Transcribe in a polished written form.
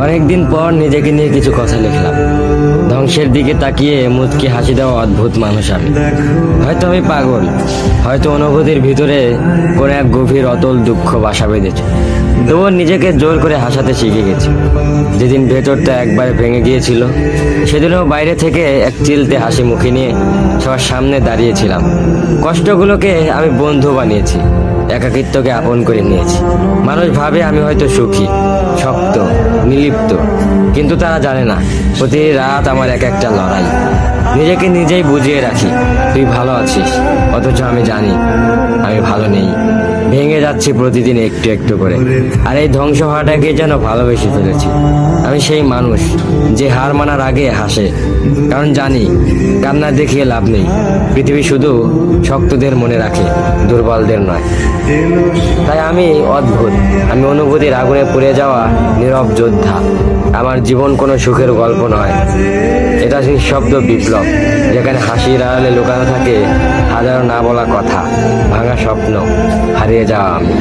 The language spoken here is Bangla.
অনেকদিন পর নিজেকে নিয়ে কিছু কথা লিখলাম। ধ্বংসের দিকে তাকিয়ে মুচকি হাসি দেওয়া অদ্ভুত মানুষ আমি। হয়তো আমি পাগল, হয়তো অনুভূতির ভিতরে কোনো এক গভীর অতল দুঃখ বাসা বেঁধেছে। তবুও নিজেকে জোর করে হাসাতে শিখে গেছি। যেদিন ভেতরটা একবার ভেঙে গিয়েছিল, সেদিনও বাইরে থেকে এক চিলতে হাসি মুখে নিয়ে সবার সামনে দাঁড়িয়েছিলাম। কষ্টগুলোকে আমি বন্ধু বানিয়েছি, একাকিত্বকে আপন করে নিয়েছি। মানুষ ভাবে আমি হয়তো সুখী, শক্ত, নির্লিপ্ত, কিন্তু তারা জানে না প্রতি রাত আমার এক একটা লড়াই। নিজেকে নিজেই বুঝিয়ে রাখি তুই ভালো আছিস, অথচ আমি জানি আমি ভালো নেই। ভেঙে যাচ্ছি প্রতিদিন একটু একটু করে, আর এই ধ্বংস হওয়াটাকে যেন ভালোবেসে ফেলেছি। আমি সেই মানুষ যে হার মানার আগে হাসে, কারণ জানি কান্না দেখিয়ে লাভ নেই। পৃথিবী শুধু শক্তদের মনে রাখে, দুর্বলদের নয়। তাই আমি অদ্ভুত, আমি অনুভূতির আগুনে পুড়ে যাওয়া নীরব যোদ্ধা। আমার জীবন কোনো সুখের গল্প নয়, এটা সেই শব্দ বিপ্লব, যেখানে হাসির আড়ালে লুকানো থাকে হাজারো না বলা কথা, ভাঙা স্বপ্ন, হারিয়ে যাওয়া আমি।